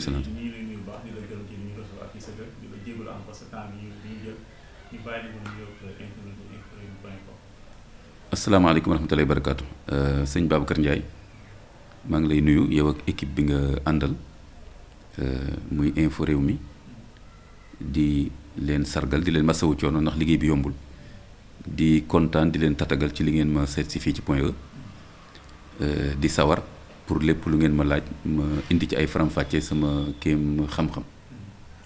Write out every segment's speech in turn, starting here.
salaam. ñu ngi lay nuyu bu baax di la gërëm ci li ñu recevoir ak ci sa kër di la jégalu encore sa temps bi ñu jël ñu bàyyi la ñu yokk internet bu info.com. asalaamaaleykum wa rahmatulahi wa barakaatu sëñ Babacar Ndiaye maa ngi lay nuyu yow ak équipe bi nga àndal muy info réew mi di leen sargal di leen masawu coono ndax liggéey bi yombul di kontaan di leen tatagal ci li ngeen ma seet si fii ci Point E di sawar pour lépp lu ngeen ma laaj ma indi ci ay faram-fàcce sama kéem xam-xam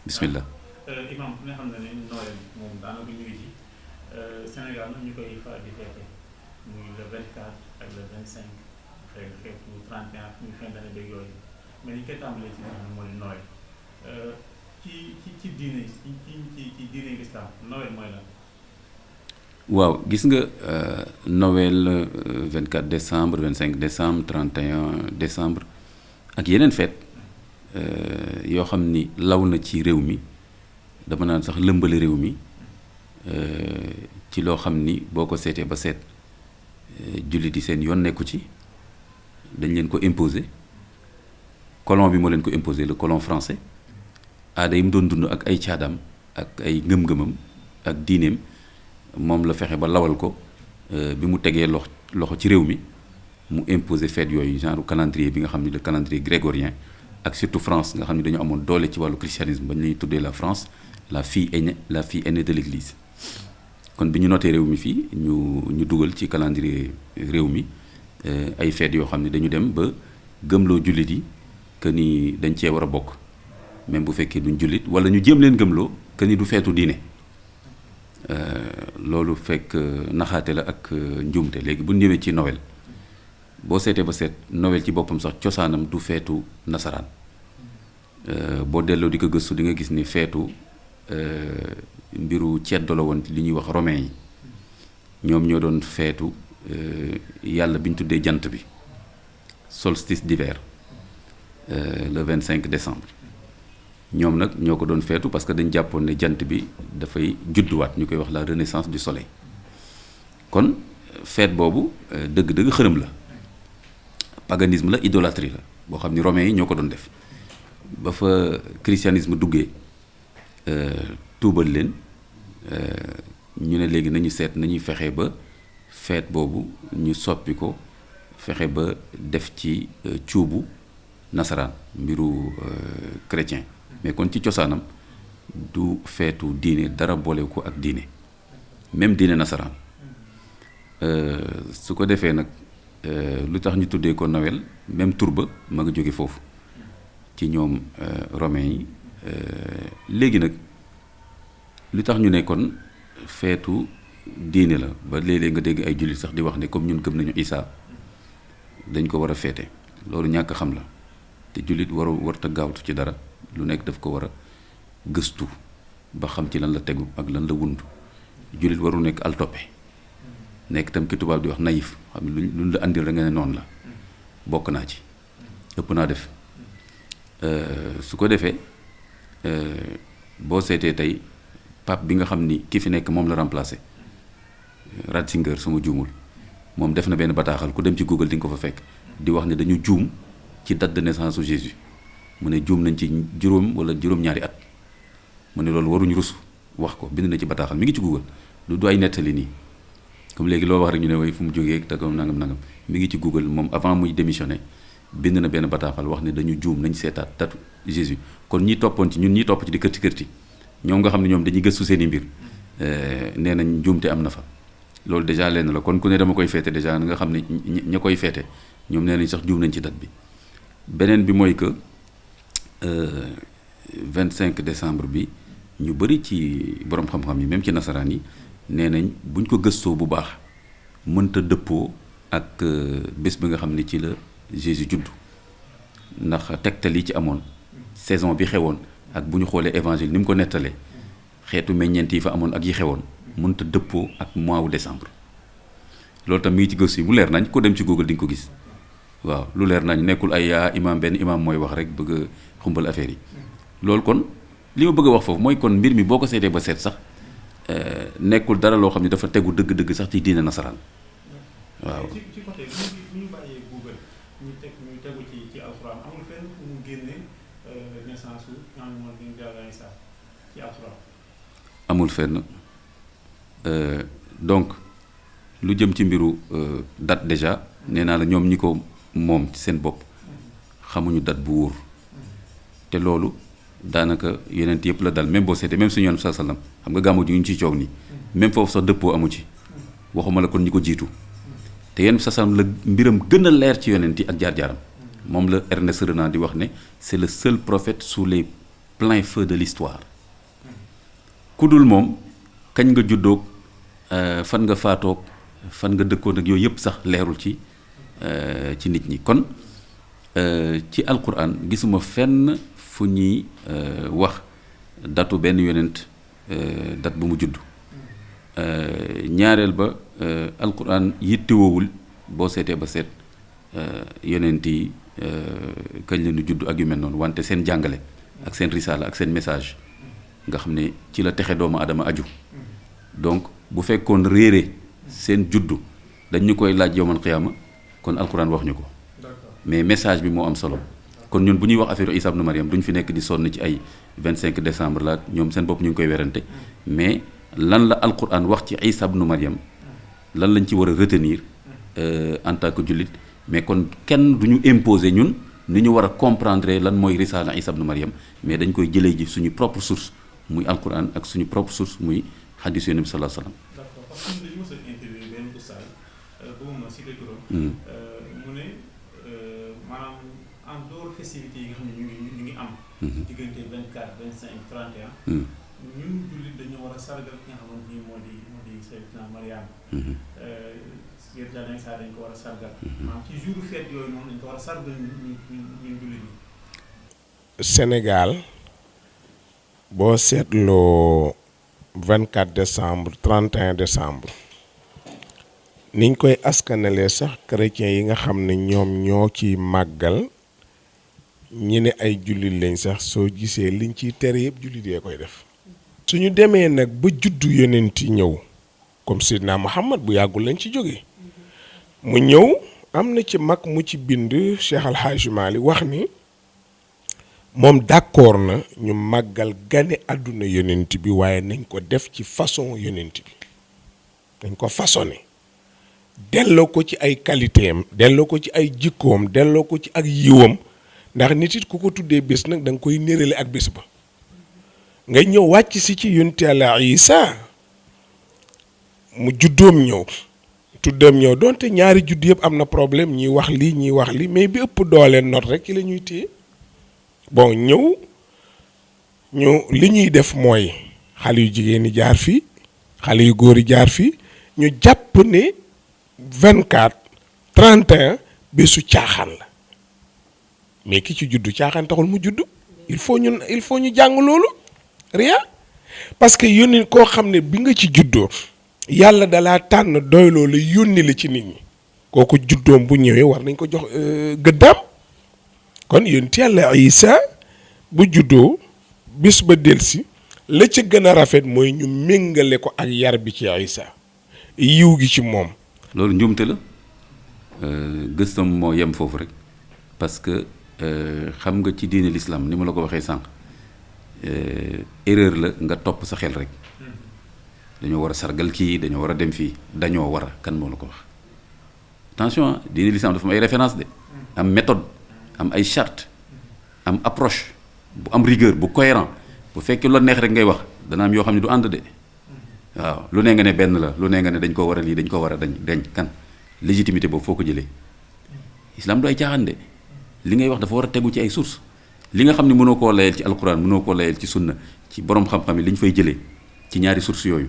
bismillah. Imam ku nga xam ne Noël moom daanaka ñu ngi ci Sénégal nag ñu koy faral di feete muy le 24 ak le 25 xëy na xeetu 31 muy fin d'année beeg yooyu mais ni ñu koy tàmbalee ci li nga xam ne mooy Noël ci diine ci diine l'islam Noël mooy lan. waaw gis nga Noël 24 décembre 25 décembre 31 décembre ak yeneen fête yoo xam ni law na ci réew mi dama naan sax lëmbale réew mi ci loo xam ni boo ko seetee ba seet jullit yi seen yoon nekku ci dañ leen ko imposer colon bi moo leen ko imposer le colon français aada yi mu doon dund ak ay caadam ak ay ngëm-ngëmam ak diineem moom la fexe ba lawal ko bi mu tegee loxo ci réew mi mu imposer fête yooyu genre calendrier bi nga xam ni le calendrier grégorien ak surtout France nga xam ni dañu amoon doole ci wàllu christianisme ba ñu lay tuddee la France la fille aînée de l'église kon bi ñu noté réew mi fii ñu dugal ci calendrier réew mi ay fête yoo xam ne dañu dem ba gëmloo jullit yi que ni dañ cee war a bokk même bu fekkee duñ jullit wala ñu jéem leen gëmloo que ni du feetu diine loolu fekk naxaate la ak njuumte léegi bu ñëwee ci Noël boo seetee ba seet Noël ci boppam sax cosaanam du feetu nasaraan boo delloo di ko gëstu di nga gis ni feetu mbiru ceddo la woon li ñuy wax romain yi ñoom ñoo doon feetu yàlla bi ñu tuddee jant bi solstice d'hiver le 25 décembre ñoom nag ñoo ko doon feetu parce que dañ jàppoon ne jant bi dafay judduwaat ñu koy wax la renaissance du soleil kon feet boobu dëgg-dëgg xërëm la paganisme la idolâtrie la boo xam ni romains yi ñoo ko doon def ba fa christianisme duggee tuubal leen ñu ne léegi nañu seet nañuy fexe ba feet boobu ñu soppi ko fexe ba def ci cuubu nasaraan mbiru chrétien mais kon ci cosaanam du feetu diine dara boole ko ak diine même diine nasaraan su ko defee nag lu tax ñu tuddee ko Noël même tur ba ma nga jóge foofu ci ñoom romains yi léegi nag lu tax ñu ne kon feetu diine la ba léeg-léeg nga dégg ay jullit sax di wax ne comme ñun gëm nañu Isa dañ ko war a feete loolu ñàkk xam la te jullit warta gaawtu ci dara lu nekk daf ko war a gëstu ba xam ci lan la tegu ak lan la wund jullit waru nekk al toppe nekk tam ki tubaab di wax naïf xam ne luñ la andil rek nga ne noonu la bokk naa ci ëpp naa def su ko defee boo seetee tey pape bi nga xam ni ki fi nekk moom la remplacé Ratzinger sama juumul moom def na benn bataaxal ku dem ci Google di nga ko fa fekk di wax ne dañu juum ci date de naissance su Jésus mu ne juum nañ ci juróom wala juróom-ñaari at mu ne loolu waruñu rus wax ko bind na ci bataaxal mi ngi ci Google du ay nettali nii comme léegi loo wax rek ñu ne way fu mu jógee te comme nangam mi ngi ci Google moom avant muy démissionné bind na benn bataaxal wax ne dañu juum nañ seetaat datu Jésus kon ñi toppoon ci ñun ñi topp ci di kërti ñoom nga xam ne ñoom dañuy gëstu seen i mbir nee nañ njuumte am na fa loolu déjà lenn la kon ku ne dama koy feete déjà nga xam ne ña koy feete ñoom nee nañ sax juum nañ ci date bi beneen bi mooy que 25 décembre bi ñu bëri ci borom xam-xam yi même ci nasaraan yi nee nañ buñ ko gëstoo bu baax mënta dëppoo ak bés bi nga xam ne ci la Jésus juddu ndax tegtal yi ci amoon saison bi xewoon ak bu ñu xoolee évangile ni mu ko nettalee xeetu meññeent yi fa amoon ak yi xewoon mënta dëppoo ak mois wu décembre loolu tam mi ngi ci gëstu yi mu leer nañ ko dem ci Google di nga ko gis waaw lu leer nañ nekkul ay benn imam mooy wax rek bëgg a xumbal affaire yi loolu kon li ma bëgg a wax foofu mooy kon mbir mi boo ko seetee ba seet sax nekkul dara loo xam ne dafa tegu dëgg-dëgg sax ci diine nasaraan waaw. ci côté bu ñu bàyyee Google ñu tegu ci alxuraan amul fenn fu mu génne naissance su ñoom moom ñu jàllale sax ci alxuraan. amul fenn donc lu jëm ci mbiru date déjà nee naa la ñoom ñi ko moom ci seen bopp xamuñu date bu wóor te loolu daanaka yeneen yëpp la dal même boo seetee même suñu yoon saa sallam xam nga gàmmu ji ñu ciy coow nii même foofu sax dëppoo amu ci waxuma la kon ñi ko jiitu te yenn saa sallam la mbiram gën a leer ci yonent yi ak jaar-jaaram moom la Ernest Renan di wax ne c'est le seul prophète sous les pleins feux de l'histoire ku dul moom kañ nga juddoog fan nga faatoog fan nga dëkkoon ak yooyu yëpp sax leerul ci nit ñi kon ci alquran gisuma fenn fu ñuy wax datu benn yonent date bu mu judd ñaareel ba alquran yittewoowul boo seetee ba seet yonent yi kañ la ñu judd ak yu mel noonu wante seen jàngale ak seen risaala ak seen message nga xam ne ci la texe doomu adama aju donc bu fekkoon réere seen juddu dañ ñu koy laaj yowmal qiyaama kon alquran wax ñu ko mais message bi moo am solo kon ñun bu ñuy wax affaire Isa ibn Maryam duñ fi nekk di sonn ci ay 25 décembre la ñoom seen bopp ñu ngi koy werante mais lan la alquran wax ci Isa ibn Maryam lan lañ ci war a retenir en tant que jullit mais kon kenn du ñu imposer ñun ni ñu war a comprendre lan mooy risaala Isa ibn Maryam mais dañ koy jëlee ji suñu propre source muy alquran ak suñu propre source muy hadis Yonent bi sallallahu alayhi wa sallam. d'accord parce que dañu mos a interview benn oustaz bëgguma cité turam mu ne maanaam en dehors festivités yi nga xam ne ñu ngi am. diggante 24 25 31. ñun jullit dañu war a sargal ki nga xamante ni moo di Sayyidatuna Mariam. Sayyidatuna Isa dañ ko war a sargal. maanaam ci jour fête yooyu moom dañ ko war a sargal ñun jullit yi. Sénégal boo seetloo 24 décembre 31 décembre niñ koy askanalee sax chrétiens yi nga xam ne ñoom ñoo ciy màggal ñi ne ay jullit lañ sax soo gisee liñ ciy tere yëpp jullit yee koy def. suñu demee nag ba juddu yonent yi ñëw comme Seydina Muhammad bu yàggul lañ ci jógee mu ñëw am na ci mag mu ci bind Cheikh Al Hadj Mali wax ni moom d'accord na ñu màggal gane àdduna yonent bi waaye nañ ko def ci façon yonent bi dañ ko façonné delloo ko ci ay qualité am delloo ko ci ay jikkoom delloo ko ci ak yiwam ndax nit it ku ko tuddee bés nag da nga koy nérale ak bés ba nga ñëw wàcc si ci yonent Yàlla Isa mu juddoom ñëw tuddam ñëw donte ñaari judd yëpp am na problème ñiy wax lii ñiy wax lii mais bi ëpp doole not rek ci la ñuy téye bon ñëw ñu li ñuy def mooy xale yu jigéen ñi jaar fii xale yu góor yi jaar fii ñu jàpp ne 24 31 bésu caaxaan la mais ki ci juddu caaxaan taxul mu juddu il faut ñu jàng loolu rien parce que yónni koo xam ne bi nga ci juddoo yàlla dalaa tànn doyloo la yónni la ci nit ñi kooku juddoom bu ñëwee war nañ ko jox gëddaam kon yonent Yàlla Isa bu juddoo bis ba delsi la ca gën a rafet mooy ñu méngale ko ak yar bi ci Isa yiw gi ci moom. loolu njuumte la gëstam moo yem foofu rek parce que xam nga ci diine l'islam ni ma la ko waxee sànq erreur la nga topp sa xel rek dañoo war a sargal kii dañoo war a dem fii dañoo war a kan moo la ko wax attention diine l'islam dafa am ay référence de am méthode am ay charte am approche bu am rigueur bu cohérent bu fekkee lu neex rek ngay wax dana am yoo xam ne du ànd de waaw lu ne nga ne benn la lu ne nga ne dañ ko war a lii dañ ko war a dañ kan légitimité boobu foo ko jëlee islam du ay caaxaan de li ngay wax dafa war a tegu ci ay source li nga xam ne mënoo koo layal ci alquran mënoo koo layal ci sunna ci borom xam-xam yi li ñu fay jëlee ci ñaari source yooyu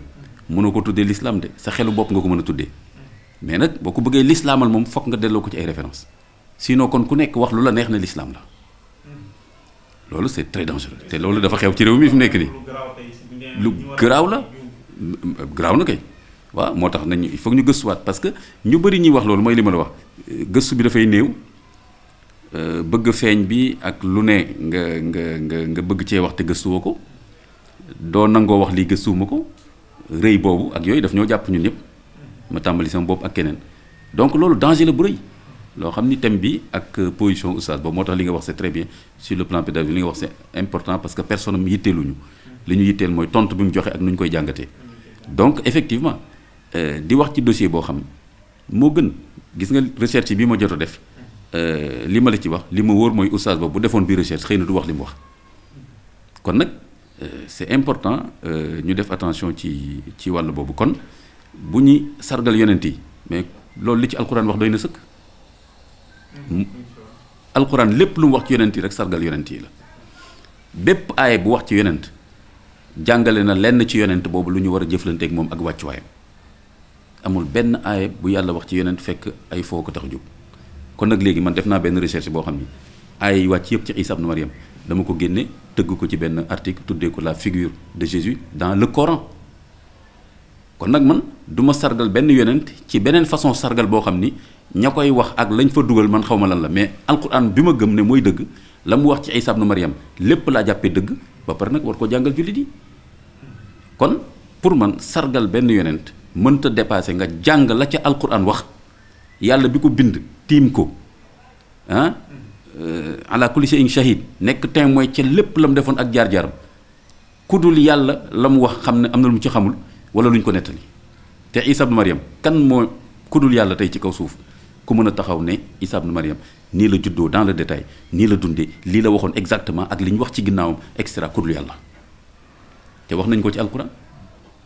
mënoo ko tuddee l'islam de sa xelu bopp nga ko mën a tuddee mais nag boo ko bëggee l'islamal moom fokk nga delloo ko ci ay référence sinon kon ku nekk wax lu la neex na l'islam la loolu c'est très dangereux te loolu dafa xew ci réew mi fi mu nekk nii lu garaaw la garaaw na kay waaw moo tax nañ il faut ñu gëstuwaat parce que ñu bëri ñuy wax loolu mooy li ma la wax gëstu bi dafay néew bëgg feeñ bi ak lu ne nga bëgg cee wax te gëstuwoo ko doo nangoo wax lii gëstuwuma ko rëy boobu ak yooyu daf ñoo jàpp ñun ñëpp ma tàmbali sama bopp ak keneen donc loolu danger la bu rëy loo xam ni thème bi ak position oustaz boobu moo tax li nga wax c'est très bien sur le plan pédagogique li nga wax c'est important parce que personne am yitteeluñu li ñu yitteel mooy tontu bi mu joxe ak nu ñu koy jàngatee donc effectivement di wax ci dossier boo xam moo gën gis nga recherche bi ma jot a def li ma la ci wax li ma wóor mooy oustaz boobu bu defoon bi recherche xëy na du wax li mu wax kon nag c'est important ñu def attention ci wàll boobu kon bu ñuy sargal yonent yi mais loolu li ci alquran wax doy na sëkk alquran lépp lu mu wax ci yonent yi rek sargal yonent yi la bépp aaye bu wax ci yonent jàngale na lenn ci yonent boobu lu ñu war a jëflanteeg moom ak wàccuwaayam amul benn aaye bu yàlla wax ci yonent fekk ay foo ko tax a jóg kon nag léegi man def naa benn recherche boo xam ni aaye yi wàcc yëpp ci Isa ibn Maryam dama ko génne tëgg ko ci benn article tuddee ko la figure de Jésus dans le Coran kon nag man du ma sargal benn yonent ci beneen façon sargal boo xam ni ña koy wax ak lañ fa dugal man xaw ma lan la mais alquran bi ma gëm ne mooy dëgg la mu wax ci Isa ibn Maryam lépp laa jàppee dëgg ba pare nag war ko jàngal jullit yi kon pour man sargal benn yonent mënta dépasser nga jàng la ca alquran wax yàlla bi ko bind tiim ko ah ala kulli shay'in shahid nekk témoin ca lépp la mu defoon ak jaar-jaaram ku dul yàlla la mu wax xam ne am na lu mu ci xamul wala lu ñu ko nettali te Isa ibn Maryam kan moo ku dul yàlla tey ci kaw suuf ku mën a taxaw ne Isa ibn Maryam nii la juddoo dans le détail nii la dundee lii la waxoon exactement ak li ñu wax ci ginnaawam et cetera ku dul yàlla te wax nañ ko ci alquran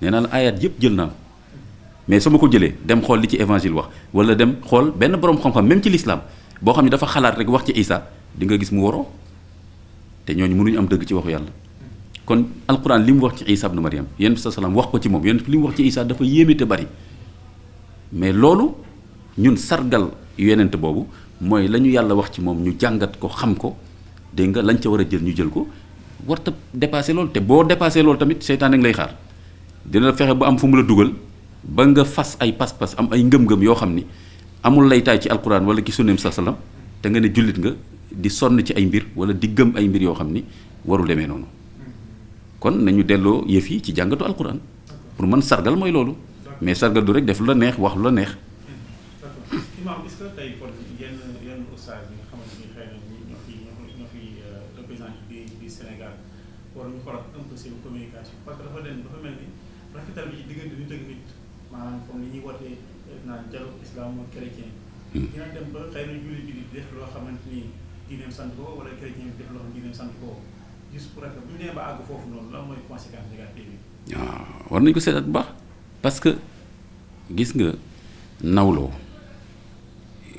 nee naa la ayat yëpp jël naa ko mais su ma ko jëlee dem xool li ci évangile wax wala dem xool benn borom xam-xam même ci l'islam boo xam ne dafa xalaat rek wax ci Isa di nga gis mu waroo te ñooñu mënuñu am dëgg ci waxu yàlla kon alquran li mu wax ci Isa ibn Maryam yonent bi salaam wax ko ci moom yonent li mu wax ci Isa dafa yéeme te bari mais loolu ñun sargal yonent boobu mooy la ñu yàlla wax ci moom ñu jàngat ko xam ko dégg nga lañ ca war a jël ñu jël ko warta dépassé loolu te boo dépassé loolu tamit seytaane ngi lay xaar dina fexe ba am fu mu la dugal ba nga fas ay pas-pas am ay ngëm-ngëm yoo xam ni amul laytaay ci alquran wala ci sunneem salaam te nga ne jullit nga di sonn ci ay mbir wala di gëm ay mbir yoo xam ni warul demee noonu kon nañu delloo yëf yi ci jàngatu alquran pour man sargal mooy loolu mais sargal du rek def lu la neex wax lu la neex. Imam est-ce que tey kon yenn ustaas yi nga xamante ni xëy na ñoo fi représenté bi Sénégal war ñu xoolal un peu seen communication parce que dafa mel ni rafetal bi ci diggante nit ak nit maanaam comme ni ñuy wootee naan dialogue islamo-chrétien. dina dem ba xëy na jullit bi di def loo xamante ni diineem sant ko wala chrétien bi def loo xam diineem sant ko juste pour rek bu ñu nee ba àgg foofu noonu lan mooy conséquence négative yi. waaw war nañu ko seetaat bu baax parce que gis nga nawloo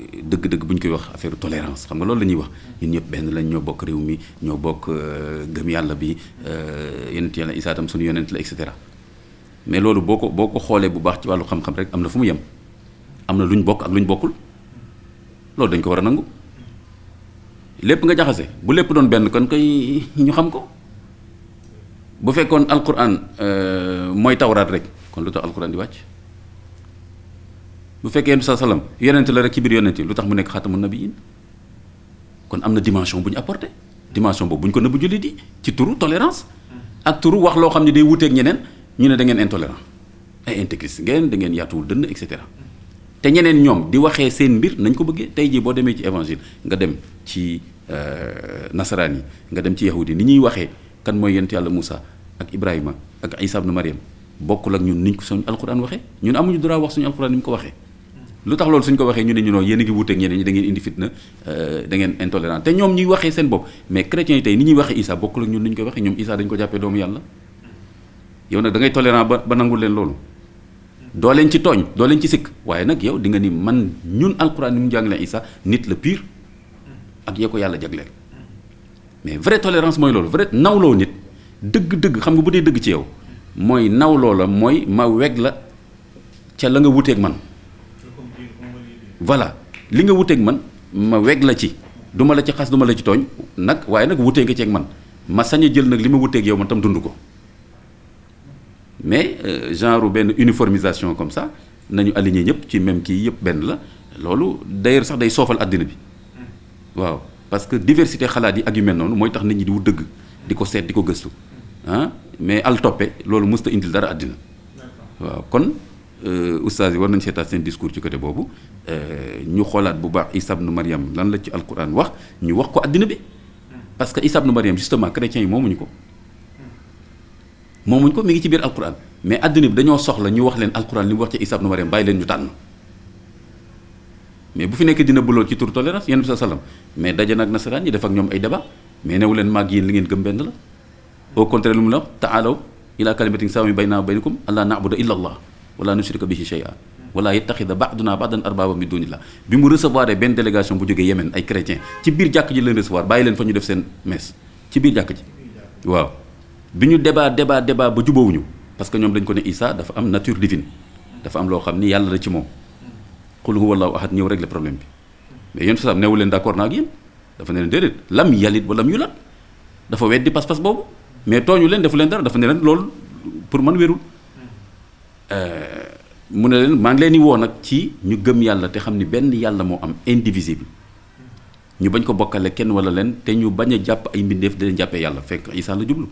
dëgg-dëgg bu ñu koy wax affaire tolérance xam nga loolu la ñuy wax ñun ñëpp benn lañ ñoo bokk réew mi ñoo bokk gëm yàlla bi yonent yàlla Isaa tam suñu yonent la et cetera mais loolu boo ko xoolee bu baax ci wàllu xam-xam rek am na fu mu yem am na lu ñu bokk ak lu ñu bokkul loolu dañ ko war a nangu lépp nga jaxase bu lépp doon benn kon koy ñu xam ko bu fekkoon alquran mooy tawraat rek kon lu tax alquran di wàcc bu fekkee yonent salaam yonent la rek ci biir yonent yi lu tax mu nekk xaatamun nabiyyin kon am na dimension bu ñu apporté dimension boobu bu ñu ko nëbbu jullit yi ci turu tolérance ak turu wax loo xam ne day wuteeg ñeneen ñu ne da ngeen intolérant ay intégriste ngeen da ngeen yaatuwul dënn et cetera te ñeneen ñoom di waxee seen mbir nañ ko bëggee tey jii boo demee ci évangile nga dem ci nasaraan yi nga dem ci yahudi ni ñuy waxee kan mooy yonent yàlla Moussa ak Ibrahima ak Isa ibn Maryam bokkul ak ñun niñ ko suñu alquran waxee ñun amuñu droit wax suñu alquran ni mu ko waxee lu tax loolu suñ ko waxee ñu ne ñu noonu yéen a ngi wuuteeg ñeneen ñi da ngeen indi fitna da ngeen intolérant te ñoom ñuy waxee seen bopp mais chrétiens yi tey ni ñuy waxee Isa bokkul ak ñun ni ñu koy waxee ñoom Isa dañu ko jàppee doomu yàlla yow nag da ngay tolérant ba nangul leen loolu doo leen ci tooñ doo leen ci sikk waaye nag yow di nga ni man ñun alquran ni mu jàngalee Isa nit la pire ak yee ko yàlla jagleel mais vraie tolérance mooy loolu vrai nawloo nit dëgg-dëgg xam nga bu dee dëgg ci yow mooy nawloo la mooy ma weg la ca la nga wuteeg man voilà li nga wuteeg man ma weg la ci du ma la ci xas du ma la ci tooñ nag waaye nag wutee nga ceeg man ma sañ a jël nag li ma wuteeg yow man tam dund ko mais genre benn uniformisation comme ça nañu aligné ñëpp ci même kii yëpp benn la loolu d'ailleurs sax day soofal àddina bi waaw parce que diversité xalaat yi ak yu mel noonu mooy tax nit ñi di wut dëgg di ko seet di ko gëstu ah mais al toppe loolu mësta indil dara àddina waaw kon oustaz yi war nañ seetaat seen discours ci côté boobu ñu xoolaat bu baax Isa ibn Maryam lan la ci alquran wax ñu wax ko àddina bi parce que Isa ibn Maryam justement chrétiens yi moomuñu ko mi ngi ci biir alquran mais àddina bi dañoo soxla ñu wax leen alquran li mu wax ci Isa ibn Maryam bàyyi leen ñu tànn mais bu fi nekk dina bulool ci tur tolérance yéen bi sa sallam mais daje nag nasaraan ñi def ak ñoom ay débat mais newu leen maag yéen li ngeen gëm benn la au contraire lu mu la wax taalaw ila kalimatin sawaa'in baynanaa wa baynakum allaa na'buda illa allah wala nushrika bihi shay'an wala yattaxida ba'duna ba'dan arbaaban min dunillah bi mu recevoir benn délégation bu jógee Yémen ay chrétien ci biir jàkk ji leen recevoir bàyyi leen fa ñu def seen messe ci biir jàkk ji waaw bi ñu débat ba jubóowuñu parce que ñoom dañ ko ne Isa dafa am nature divine dafa am loo xam ni yàlla la ci moom qul huwa allahu ahad ñëw régler problème bi mais yéen sax neewu leen d'accord naa ak yéen dafa ne leen déedéet lam yalid wa lam yulad dafa weddi pas-pas boobu mais tooñu leen defu leen dara dafa ne leen loolu pour man wérul mu ne leen maa ngi leen di woo nag ci ñu gëm yàlla te xam ni benn yàlla moo am indivisible ñu bañ ko bokkale kenn wala leen te ñu bañ a jàpp ay mbindeef di leen jàppee yàlla fekk Isa la jublu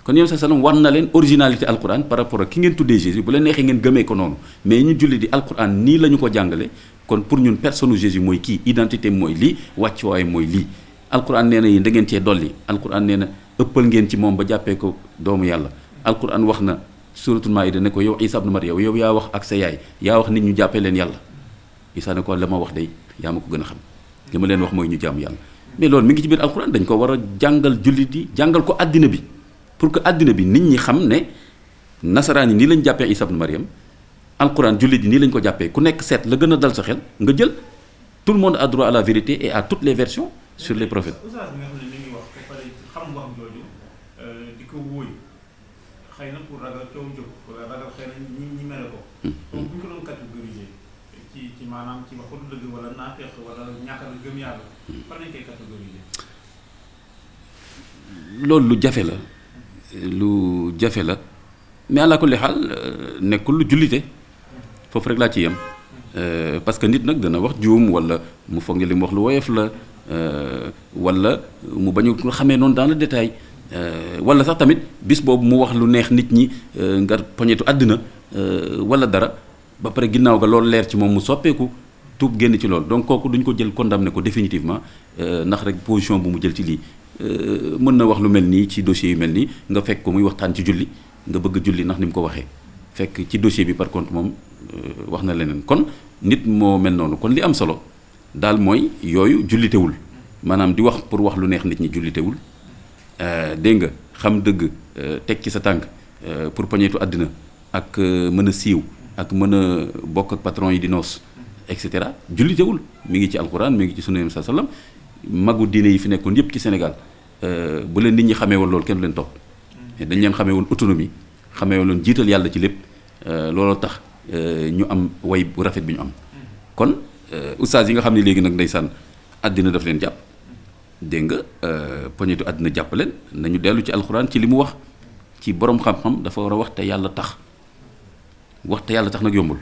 kon yow sa sallam war na leen originalité alquran par rapport ak ki ngeen tuddee Jésus bu leen neexee ngeen gëmee ko noonu mais ñu julli di alquran nii la ñu ko jàngale kon pour ñun personne Jésus mooy kii identité mooy lii wàccuwaay mooy lii alquran nee na yéen da ngeen cee dolli alquran nee na ëppal ngeen ci moom ba jàppee ko doomu yàlla alquran wax na suratul maïda ne ko yow Isa ibn Maryam yow yaa wax ak sa yaay yaa wax nit ñu jàppee leen yàlla Isa ne ko la ma wax day yaa ma ko gën a xam li ma leen wax mooy ñu jaamu yàlla mais loolu mi ngi ci biir alquran dañ ko war a jàngal jullit yi jàngal ko àddina bi pour que àddina bi nit ñi xam ne nasaraan yi nii lañ jàppee Isa ibn Maryam alquran jullit yi nii lañ ko jàppee ku nekk seet la gën a dal sa xel nga jël tout le monde a droit à la vérité et à toutes les versions sur les prophètes. oustaz bi nga xam ne mi ngi wax ba pare xam wax jooju di ko wóoy xëy na pour ragal coow jóg wala ragal xëy na ñi mere ko. donc bu ñu ko doon catégoriser ci maanaam ci waxu dëgg wala naafeq wala ñàkk a gëm yàlla fan lañ koy catégoriser. loolu lu jafe la mais àla kulli xaal nekkul lu jullite foofu rek laa ci yem parce que nit nag dana wax juum wala mu foog ne li mu wax lu woyof la wala mu bañ a xamee noonu dans le détail wala sax tamit bis boobu mu wax lu neex nit ñi nga poñetu àddina wala dara ba pare ginnaaw ga loolu leer ci moom mu soppeeku tuub génn ci loolu donc kooku duñ ko jël condamné ko définitivement ndax rek position bu mu jël ci lii mën na wax lu mel nii ci dossier yu mel nii nga fekk ko muy waxtaan ci julli nga bëgg julli ndax ni mu ko waxee fekk ci dossier bi par contre moom wax na leneen kon nit moo mel noonu kon li am solo daal mooy yooyu jullitewul maanaam di wax pour wax lu neex nit ñi jullitewul dégg nga xam dëgg teg ci sa tànk pour poñeetu àddina ak mën a siiw ak mën a bokk ak patron yi di noos et cetera jullitewul mi ngi ci alquran mi ngi ci sunna sa sallam magu diine yi fi nekkoon yépp ci Sénégal bu leen nit ñi xamee woon loolu kenn du leen topp dañ leen xamee woon autonomie xamee woon jiital yàlla ci lépp looloo tax ñu am way bu rafet bi ñu am kon oustaz yi nga xam ne léegi nag ndeysaan àddina daf leen jàpp dégg nga poñetu àddina jàpp leen nañu dellu ci alxuraan ci li mu wax ci borom xam-xam dafa war a wax te yàlla tax wax te yàlla tax nag yombul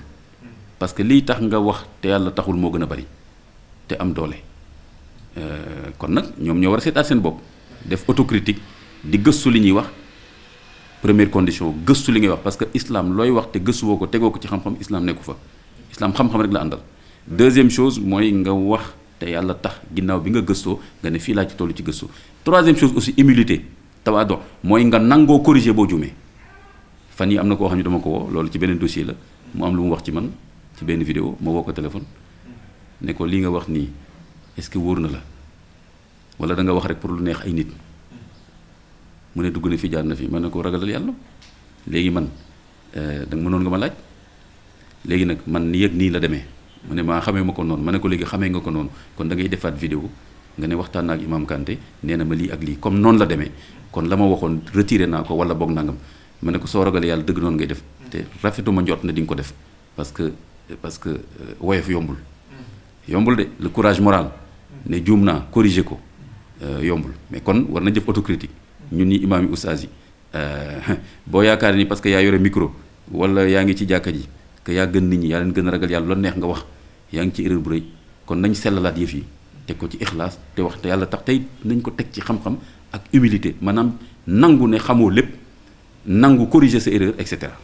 parce que lii tax nga wax te yàlla taxul moo gën a bari te am doole kon nag ñoom ñoo war a seetaat seen bopp def autocritique di gëstu li ñuy wax première condition gëstu li ngay wax parce que islam looy wax te gëstu woo ko tegoo ko ci xam-xam islam nekku fa islam xam-xam rek la àndal deuxième chose mooy nga wax te yàlla tax ginnaaw bi nga gëstoo nga ne fii laa ci tollu ci gëstu troisième chose aussi humilité tawaado mooy nga nangoo corriger boo juumee fan yi am na koo xam ne dama ko woo loolu ci beneen dossier la mu am lu mu wax ci man ci benn vidéo ma woo ko téléphone ne ko lii nga wax nii est-ce que wóor na la wala da nga wax rek pour lu neex ay nit mu ne dugg na fi jaar na fi ma ne ko ragalal yàlla léegi man da nga mënoon nga ma laaj léegi nag man ni yëg nii la demee mu ne maa xamee ma ko noonu ma ne ko léegi xamee nga ko noonu kon da ngay defaat vidéo nga ne waxtaan naa ak Imam Kanté nee na ma lii ak lii comme noonu la demee kon la ma waxoon retiré naa ko wala boog nangam ma ne ko soo ragalee yàlla dëgg noonu ngay def te rafetuma njort na di nga ko def parce que woyof yombul de le courage moral ne juum naa corriger ko yombul mais kon war na jëf autocritique ñun ñi imaam yi ustaas yi boo yaakaar ni parce que yaa yore micro wala yaa ngi ci jàkka ji que yaa gën nit ñi yaa leen gën a ragal yàlla loolu neex nga wax yaa ngi ci erreur bu rëy kon nañ sellalaat yëf yi teg ko ci ixlaas te wax te yàlla tax tey nañ ko teg ci xam-xam ak humilité maanaam nangu ne xamoo lépp nangu corriger sa erreur et cetera